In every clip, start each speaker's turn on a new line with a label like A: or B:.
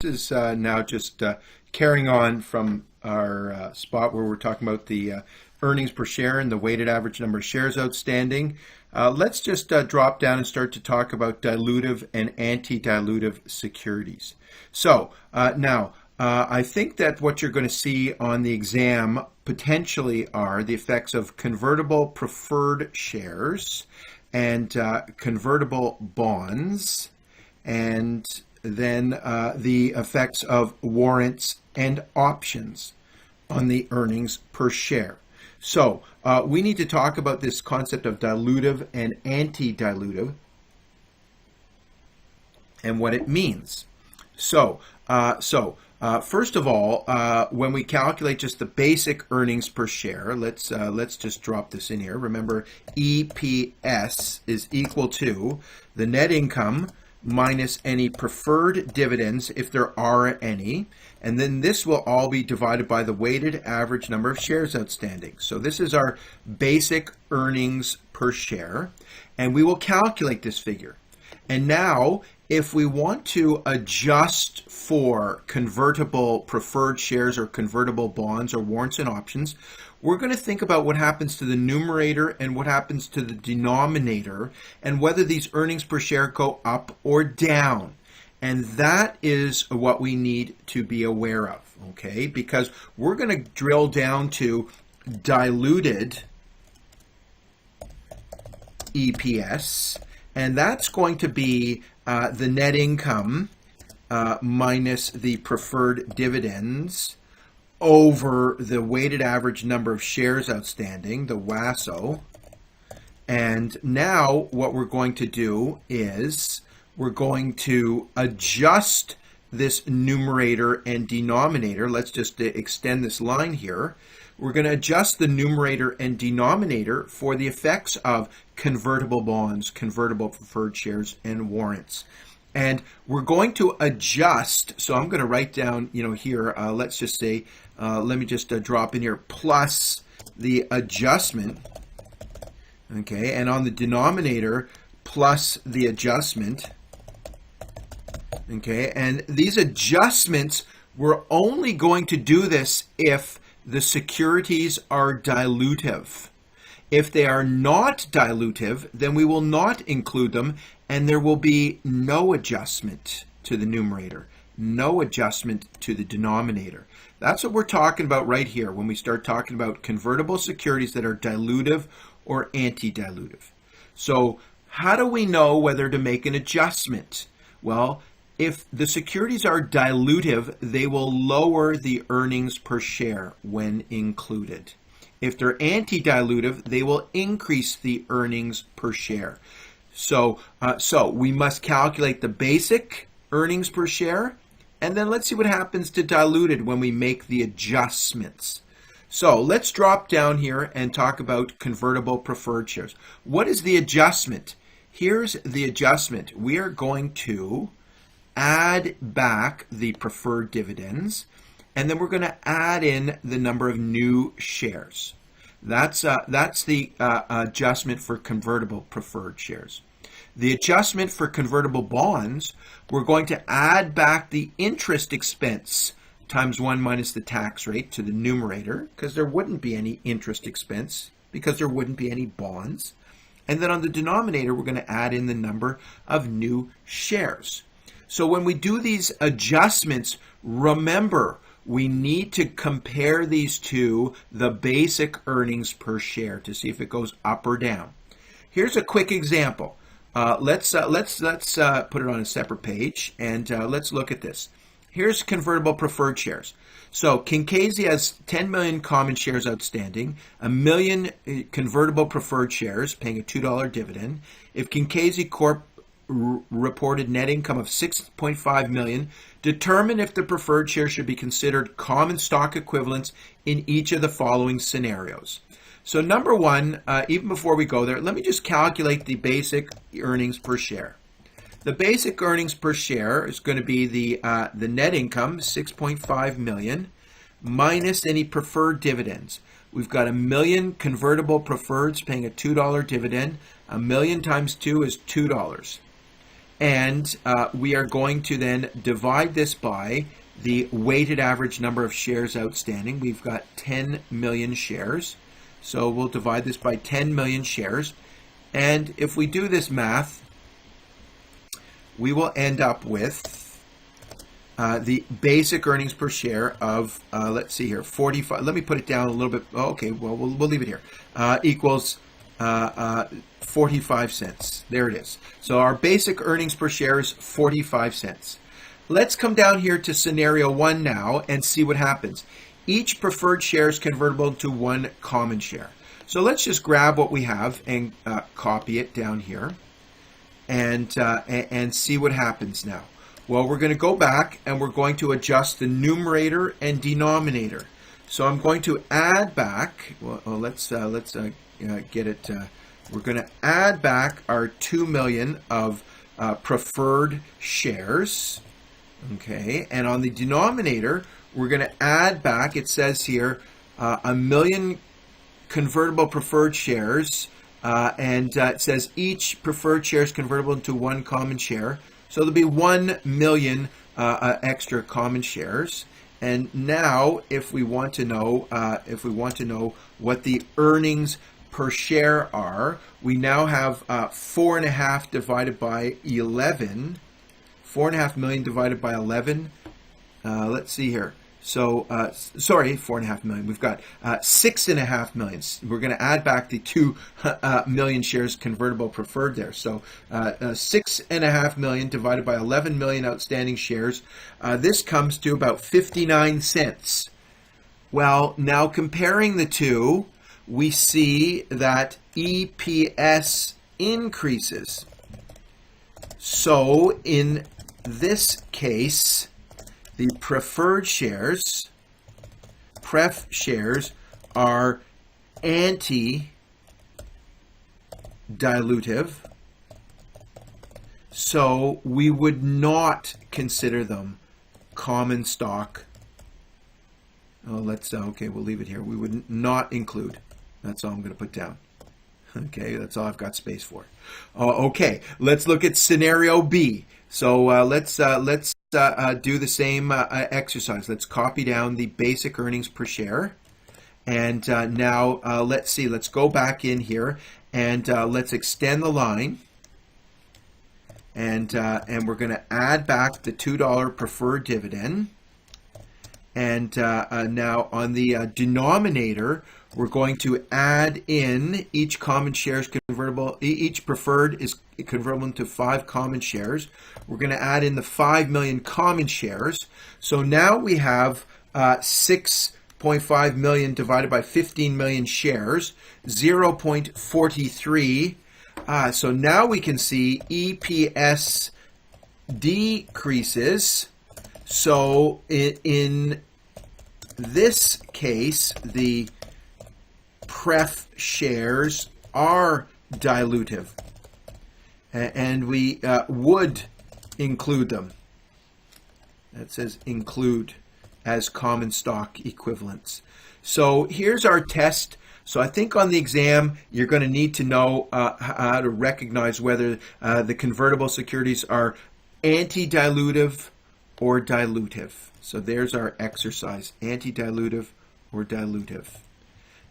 A: This is now just carrying on from our spot where we're talking about the earnings per share and the weighted average number of shares outstanding. Let's just drop down and start to talk about dilutive and anti-dilutive securities. So now, I think that what you're going to see on the exam potentially are the effects of convertible preferred shares and convertible bonds, and then the effects of warrants and options on the earnings per share. So we need to talk about this concept of dilutive and anti-dilutive and what it means. So first of all, when we calculate just the basic earnings per share, let's just drop this in here. Remember, EPS is equal to the net income minus any preferred dividends, if there are any, and then this will all be divided by the weighted average number of shares outstanding. So this is our basic earnings per share, and we will calculate this figure. And now, if we want to adjust for convertible preferred shares or convertible bonds or warrants and options, we're going to think about what happens to the numerator and what happens to the denominator and whether these earnings per share go up or down. And that is what we need to be aware of, okay? Because we're going to drill down to diluted EPS, and that's going to be the net income minus the preferred dividends over the weighted average number of shares outstanding, the WASO. And now what we're going to do is we're going to adjust this numerator and denominator. Let's just extend this line here. We're going to adjust the numerator and denominator for the effects of convertible bonds, convertible preferred shares, and warrants. And we're going to adjust, so I'm going to write down, here, let's just say, let me just drop in here, plus the adjustment, okay, and on the denominator, plus the adjustment, okay, and these adjustments, we're only going to do this if the securities are dilutive. If they are not dilutive, then we will not include them, and there will be no adjustment to the numerator, no adjustment to the denominator. That's what we're talking about right here when we start talking about convertible securities that are dilutive or anti-dilutive. So how do we know whether to make an adjustment? Well, if the securities are dilutive, they will lower the earnings per share when included. If they're anti-dilutive, they will increase the earnings per share. So we must calculate the basic earnings per share, and then let's see what happens to diluted when we make the adjustments. So let's drop down here and talk about convertible preferred shares. What is the adjustment? Here's the adjustment. We are going to add back the preferred dividends, and then we're going to add in the number of new shares. That's the adjustment for convertible preferred shares. The adjustment for convertible bonds, we're going to add back the interest expense times 1 minus the tax rate to the numerator, because there wouldn't be any interest expense because there wouldn't be any bonds. And then on the denominator, we're going to add in the number of new shares. So when we do these adjustments, remember, we need to compare these to the basic earnings per share to see if it goes up or down. Here's a quick example. Let's put it on a separate page, and let's look at this. Here's convertible preferred shares. So Kincasey has 10 million common shares outstanding, 1 million convertible preferred shares, paying a $2 dividend. If Kincasey Corp reported net income of $6.5 million, determine if the preferred shares should be considered common stock equivalents in each of the following scenarios. So number one, even before we go there, let me just calculate the basic earnings per share. The basic earnings per share is going to be the net income, $6.5 million, minus any preferred dividends. We've got 1 million convertible preferreds paying a $2 dividend. 1 million times 2 is $2. And we are going to then divide this by the weighted average number of shares outstanding. We've got 10 million shares. So we'll divide this by 10 million shares. And if we do this math, we will end up with the basic earnings per share of, let's see here, 45. Let me put it down a little bit. Oh, okay, well, we'll leave it here. Equals 45 cents. There it is. So our basic earnings per share is 45 cents. Let's come down here to scenario 1 now and see what happens. Each preferred share is convertible to one common share. So let's just grab what we have and copy it down here and see what happens now. Well, we're going to go back and we're going to adjust the numerator and denominator. So I'm going to add back, well, let's get it, we're going to add back our 2 million of preferred shares, okay, and on the denominator, we're going to add back, it says here, 1 million convertible preferred shares, and it says each preferred share is convertible into one common share. So there'll be 1 million extra common shares. And now, if we want to know, what the earnings per share are, we now have 4.5 divided by 11. 4.5 million divided by 11. Let's see here. So, sorry, 4.5 million. We've got 6.5 million. We're going to add back the 2 million shares convertible preferred there. So, 6.5 million divided by 11 million outstanding shares. This comes to about 59 cents. Well, now comparing the two, we see that EPS increases. So, in this case, the preferred shares, pref shares, are anti-dilutive, so we would not consider them common stock. Oh, okay, we'll leave it here. We would not include. That's all I'm going to put down. Okay, that's all I've got space for. Okay, let's look at scenario B. So let's do the same exercise. Let's copy down the basic earnings per share. And now let's see. Let's go back in here and let's extend the line. And we're going to add back the $2 preferred dividend. And now on the denominator, we're going to add in each common share is convertible. Each preferred is convertible into 5 common shares. We're going to add in the 5 million common shares. So now we have 6.5 million divided by 15 million shares, 0.43. So now we can see EPS decreases. So in this case, the pref shares are dilutive, and we would include them. That says include as common stock equivalents. So here's our test. So I think on the exam, you're going to need to know how to recognize whether the convertible securities are anti-dilutive or dilutive. So there's our exercise, anti-dilutive or dilutive.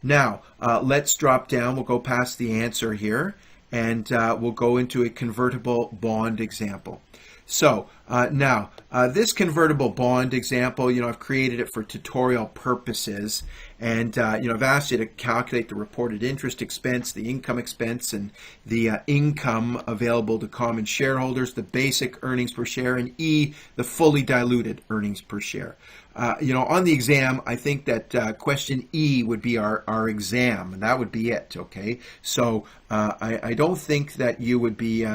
A: Now, let's drop down. We'll go past the answer here, and we'll go into a convertible bond example. So now, this convertible bond example, I've created it for tutorial purposes, and I've asked you to calculate the reported interest expense, the income expense, and the income available to common shareholders, the basic earnings per share, and the fully diluted earnings per share. On the exam, I think that question E would be our exam, and that would be it. Okay, so I don't think that you would be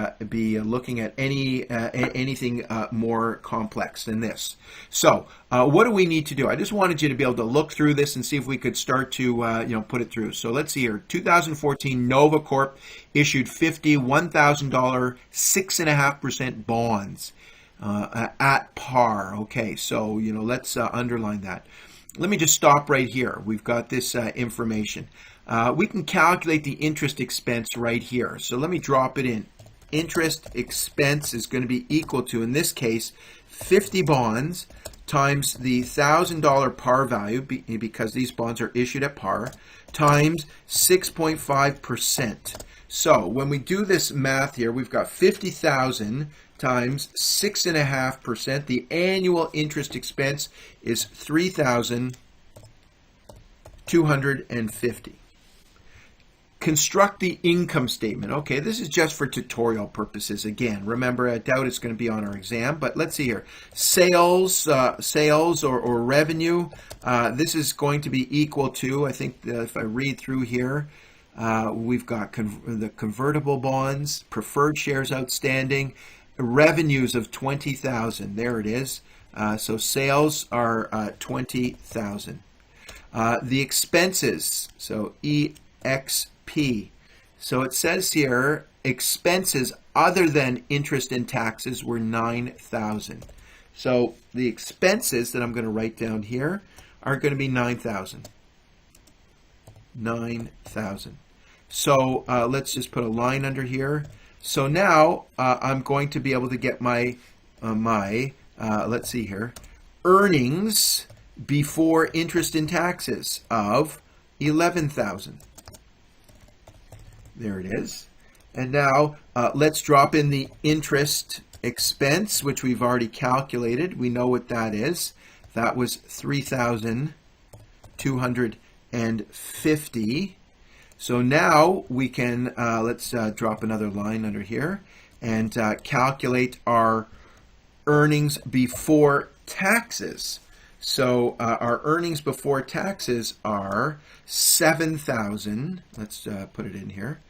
A: looking at anything more complex than this. So what do we need to do? I just wanted you to be able to look through this and see if we could start to put it through. So let's see here. 2014 Nova Corp issued 50 $1,000 6.5% bonds. At par. Okay, so let's underline that. Let me just stop right here. We've got this information. We can calculate the interest expense right here. So let me drop it in. interest expense is going to be equal to, in this case, 50 bonds times the $1,000 par value, because these bonds are issued at par, times 6.5%. So when we do this math here, we've got 50,000 times 6.5%. The annual interest expense is $3,250. Construct the income statement. Okay, this is just for tutorial purposes. Again, remember, I doubt it's going to be on our exam, but let's see here. Sales or revenue, this is going to be equal to, I think if I read through here, we've got the convertible bonds, preferred shares outstanding, revenues of 20,000. There it is. So sales are 20,000. The expenses, so EXP. So it says here, expenses other than interest and taxes were 9,000. So the expenses that I'm going to write down here are going to be 9,000. 9,000. So let's just put a line under here. So now I'm going to be able to get my let's see here, earnings before interest and taxes of 11,000. There it is. And now let's drop in the interest expense, which we've already calculated. We know what that is. That was 3,250. So now we can, let's drop another line under here and calculate our earnings before taxes. So our earnings before taxes are 7,000. Let's put it in here.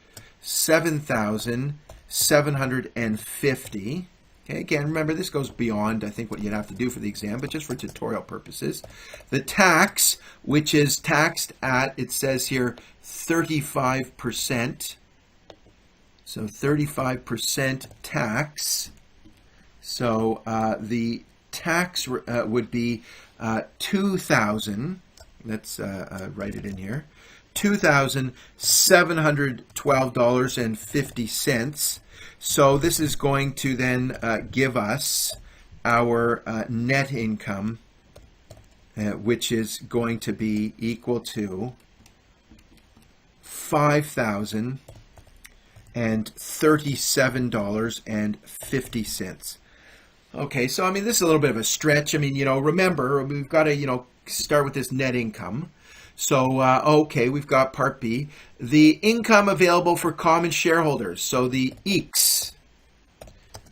A: 7,750. Okay, again, remember, this goes beyond, I think, what you'd have to do for the exam, but just for tutorial purposes. The tax, which is taxed at, it says here, 35%. So 35% tax. So the tax would be 2,000. Let's write it in here. $2,712.50. So this is going to then give us our net income, which is going to be equal to $5,037.50. Okay, so I mean, this is a little bit of a stretch. I mean, remember, we've got to, start with this net income. So, okay, we've got part B. The income available for common shareholders. So the EECS.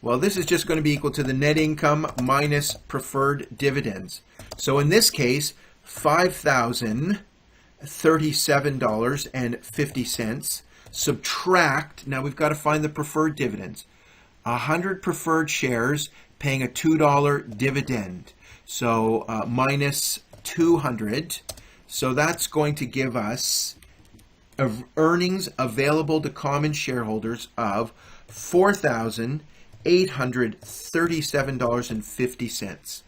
A: Well, this is just going to be equal to the net income minus preferred dividends. So in this case, $5,037.50. Subtract, now we've got to find the preferred dividends. 100 preferred shares paying a $2 dividend. So minus 200. So that's going to give us earnings available to common shareholders of $4,837.50.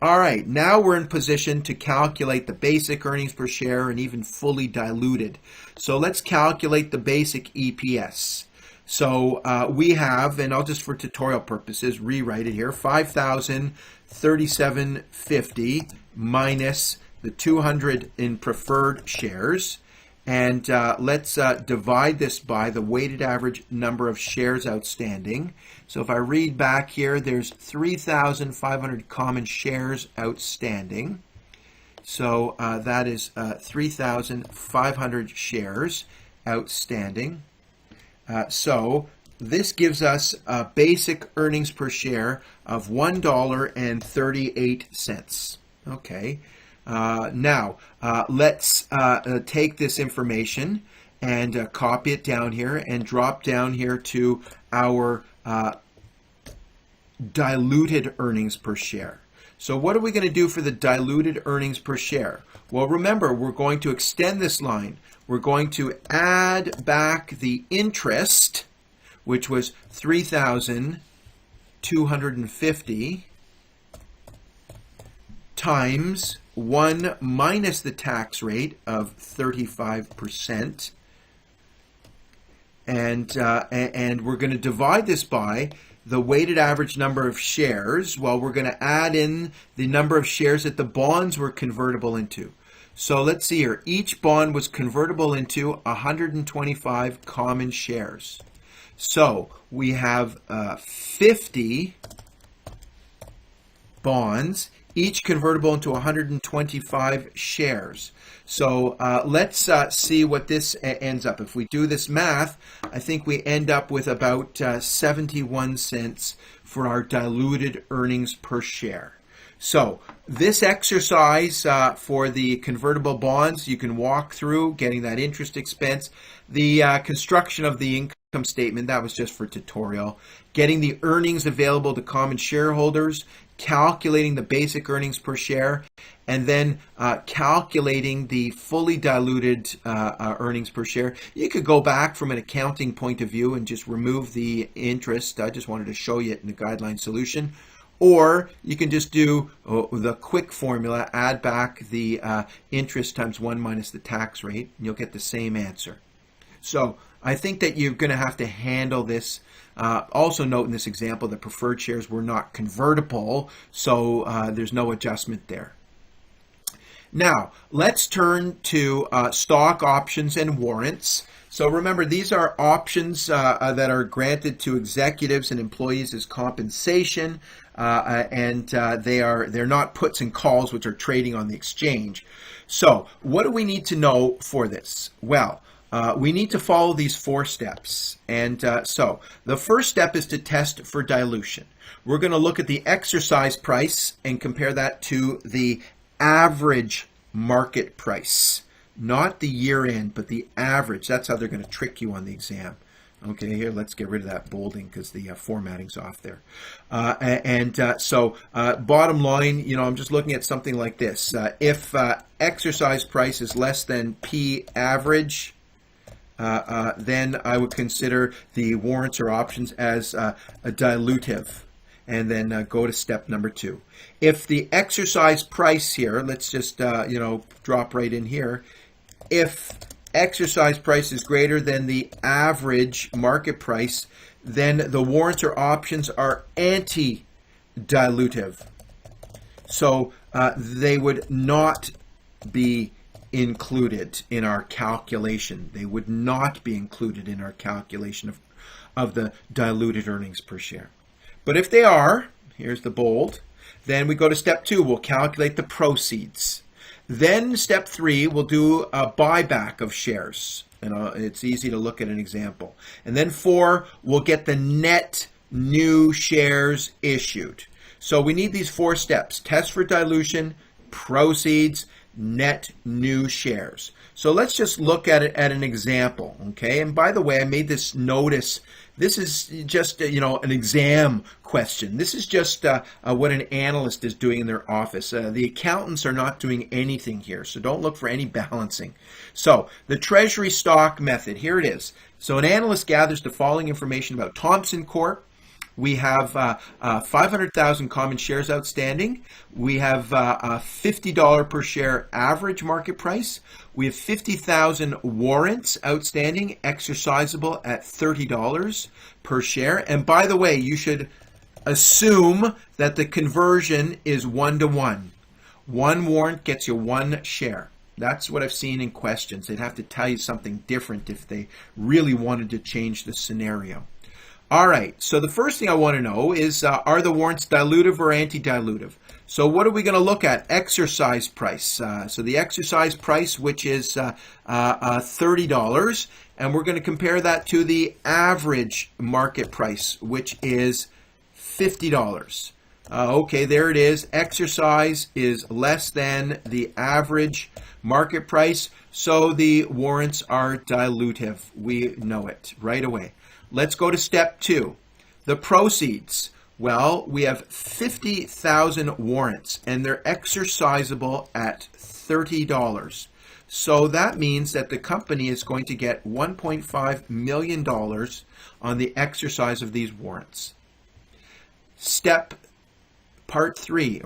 A: All right, now we're in position to calculate the basic earnings per share and even fully diluted. So let's calculate the basic EPS. So we have, and I'll just for tutorial purposes rewrite it here, 5,037.50 minus the 200 in preferred shares. And let's divide this by the weighted average number of shares outstanding. So if I read back here, there's 3,500 common shares outstanding. So that is 3,500 shares outstanding. So this gives us a basic earnings per share of $1.38. Okay. Now, let's take this information and copy it down here and drop down here to our diluted earnings per share. So what are we going to do for the diluted earnings per share? Well, remember, we're going to extend this line. We're going to add back the interest, which was 3,250 times 1 minus the tax rate of 35%. and we're going to divide this by the weighted average number of shares. Well, we're going to add in the number of shares that the bonds were convertible into. So let's see here. Each bond was convertible into 125 common shares. So we have 50 bonds, each convertible into 125 shares. So let's see what this ends up. If we do this math, I think we end up with about 71 cents for our diluted earnings per share. So this exercise for the convertible bonds, you can walk through getting that interest expense, the construction of the income statement, that was just for tutorial, getting the earnings available to common shareholders, calculating the basic earnings per share, and then calculating the fully diluted earnings per share. You could go back from an accounting point of view and just remove the interest. I just wanted to show you it in the guideline solution. Or you can just do the quick formula, add back the interest times 1 minus the tax rate, and you'll get the same answer. So I think that you're going to have to handle this. Also note in this example that preferred shares were not convertible, so there's no adjustment there. Now, let's turn to stock options and warrants. So remember, these are options that are granted to executives and employees as compensation, and they're not puts and calls, which are trading on the exchange. So what do we need to know for this? Well, we need to follow these 4 steps. And so the first step is to test for dilution. We're going to look at the exercise price and compare that to the average market price. Not the year end, but the average. That's how they're going to trick you on the exam. Okay, here, let's get rid of that bolding because the formatting's off there. So bottom line, I'm just looking at something like this. If exercise price is less than P average, then I would consider the warrants or options as a dilutive. And then go to step number 2. If the exercise price here, let's just, drop right in here. If exercise price is greater than the average market price, then the warrants or options are anti-dilutive. So they would not be included in our calculation. They would not be included in our calculation of the diluted earnings per share. But if they are, here's the bold, then we go to step 2. We'll calculate the proceeds. Then step 3, we'll do a buyback of shares. It's easy to look at an example. And then 4, we'll get the net new shares issued. So we need these 4 steps: test for dilution, proceeds, net new shares. So let's just look at it at an example, okay? And by the way, I made this notice. This is just, an exam question. This is just what an analyst is doing in their office. The accountants are not doing anything here, so don't look for any balancing. So the treasury stock method, here it is. So an analyst gathers the following information about Thomson Corp. We have 500,000 common shares outstanding. We have a $50 per share average market price. We have 50,000 warrants outstanding, exercisable at $30 per share. And by the way, you should assume that the conversion is 1-to-1. 1 warrant gets you 1 share. That's what I've seen in questions. They'd have to tell you something different if they really wanted to change the scenario. All right, so the first thing I want to know is, are the warrants dilutive or anti-dilutive? So what are we going to look at? Exercise price. So the exercise price, which is $30, and we're going to compare that to the average market price, which is $50. Okay, there it is. Exercise is less than the average market price, so the warrants are dilutive. We know it right away. Let's go to step 2. The proceeds. Well, we have 50,000 warrants, and they're exercisable at $30. So that means that the company is going to get $1.5 million on the exercise of these warrants. Step 3,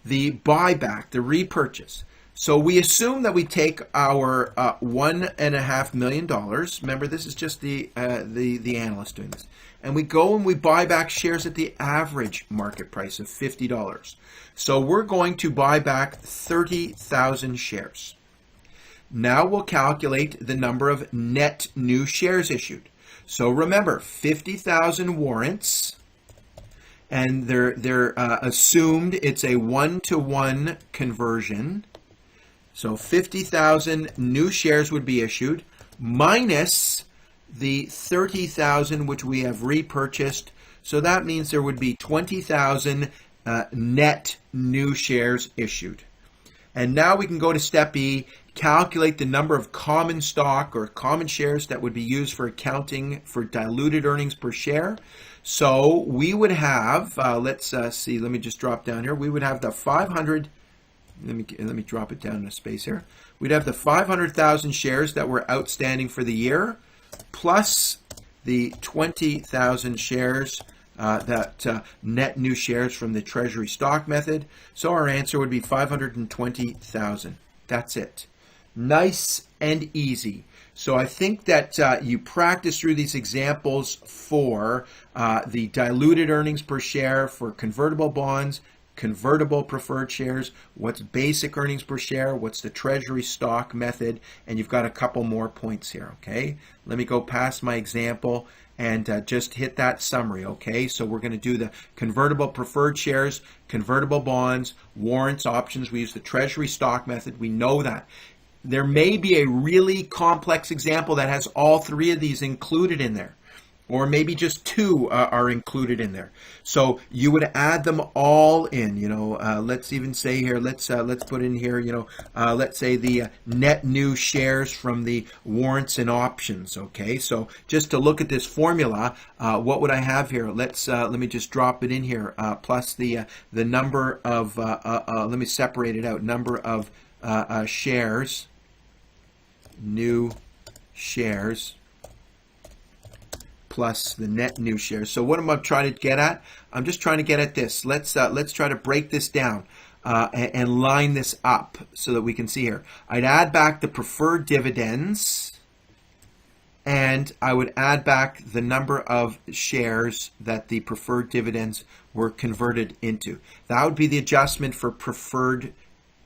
A: the buyback, the repurchase. So we assume that we take our $1.5 million. Remember, this is just the analyst doing this. And we go and we buy back shares at the average market price of $50. So we're going to buy back 30,000 shares. Now we'll calculate the number of net new shares issued. So remember, 50,000 warrants, and they're assumed it's a 1-to-1 conversion. So 50,000 new shares would be issued, minus the 30,000 which we have repurchased. So that means there would be 20,000 net new shares issued. And now we can go to step E, calculate the number of common stock or common shares that would be used for accounting for diluted earnings per share. So we would have, let's see, let me just drop down here. We would have the 500, let me drop it down in a space here. We'd have the 500,000 shares that were outstanding for the year, plus the 20,000 shares that net new shares from the treasury stock method. So our answer would be 520,000. That's it. Nice and easy. So I think that you practice through these examples for the diluted earnings per share for convertible bonds, convertible preferred shares, what's basic earnings per share, what's the treasury stock method, and you've got a couple more points here, okay? Let me go past my example and just hit that summary, okay? So we're going to do the convertible preferred shares, convertible bonds, warrants, options. We use the treasury stock method. We know that. There may be a really complex example that has all three of these included in there, or maybe just two are included in there. So you would add them all in, let's even say here, let's put in here, let's say the net new shares from the warrants and options, okay? So just to look at this formula, what would I have here? Let me just drop it in here, plus the number of, let me separate it out, number of shares, new shares, plus the net new shares. So what am I trying to get at? I'm just trying to get at this. Let's try to break this down and line this up so that we can see here. I'd add back the preferred dividends, and I would add back the number of shares that the preferred dividends were converted into. That would be the adjustment for preferred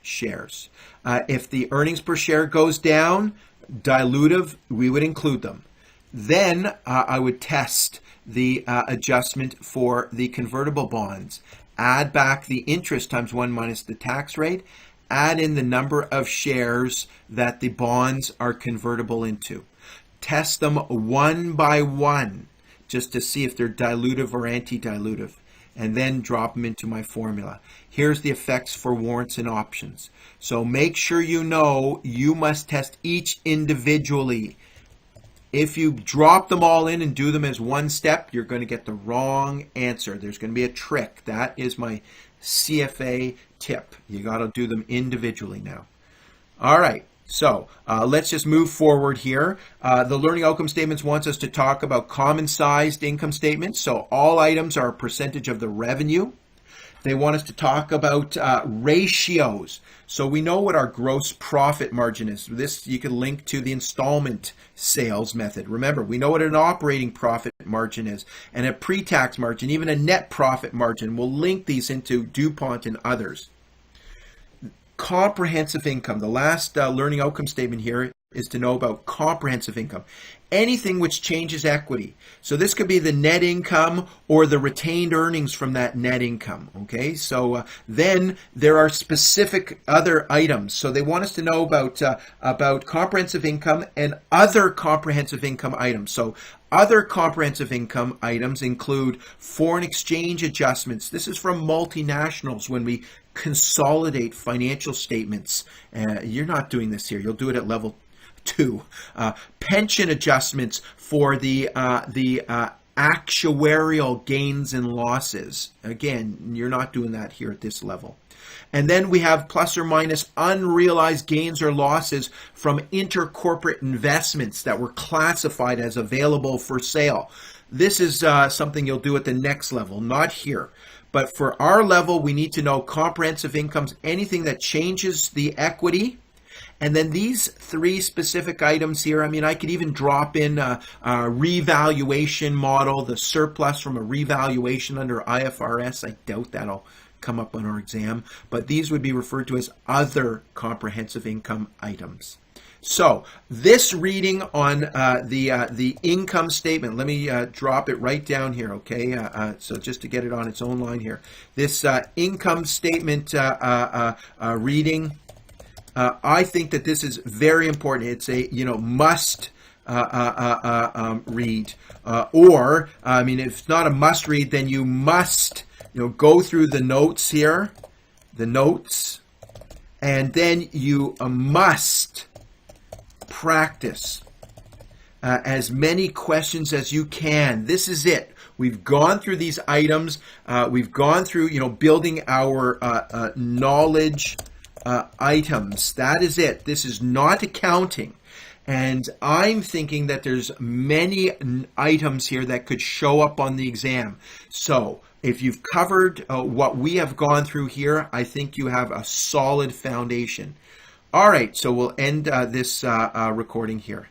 A: shares. If the earnings per share goes down, dilutive, we would include them. Then I would test the adjustment for the convertible bonds. Add back the interest times 1 minus the tax rate. Add in the number of shares that the bonds are convertible into. Test them one by one just to see if they're dilutive or anti-dilutive, and then drop them into my formula. Here's the effects for warrants and options. So make sure you know you must test each individually. If you drop them all in and do them as one step, you're going to get the wrong answer. There's going to be a trick. That is my CFA tip. You got to do them individually now. All right. So let's just move forward here. The Learning Outcome Statements wants us to talk about common-sized income statements. So all items are a percentage of the revenue. They want us to talk about ratios. So we know what our gross profit margin is. This you can link to the installment sales method. Remember, we know what an operating profit margin is, and a pre-tax margin, even a net profit margin. We'll link these into DuPont and others. Comprehensive income. The last learning outcome statement here is to know about comprehensive income. Anything which changes equity. So this could be the net income or the retained earnings from that net income. Okay, so then there are specific other items. So they want us to know about comprehensive income and other comprehensive income items. So other comprehensive income items include foreign exchange adjustments. This is from multinationals when we consolidate financial statements. You're not doing this here. You'll do it at level 2. Pension adjustments for the actuarial gains and losses. Again, you're not doing that here at this level. And then we have plus or minus unrealized gains or losses from intercorporate investments that were classified as available for sale. This is something you'll do at the next level, not here. But for our level, we need to know comprehensive incomes, anything that changes the equity. And then these three specific items here, I mean, I could even drop in a revaluation model, the surplus from a revaluation under IFRS. I doubt that'll come up on our exam, but these would be referred to as other comprehensive income items. So this reading on the income statement, let me drop it right down here, okay? So just to get it on its own line here. This income statement reading, I think that this is very important. It's a, must read. Or, I mean, if it's not a must read, then you must, go through the notes here, and then you must practice as many questions as you can. This is it. We've gone through these items. We've gone through, building our knowledge items. That is it. This is not accounting. And I'm thinking that there's many items here that could show up on the exam. So if you've covered what we have gone through here, I think you have a solid foundation. All right, so we'll end this recording here.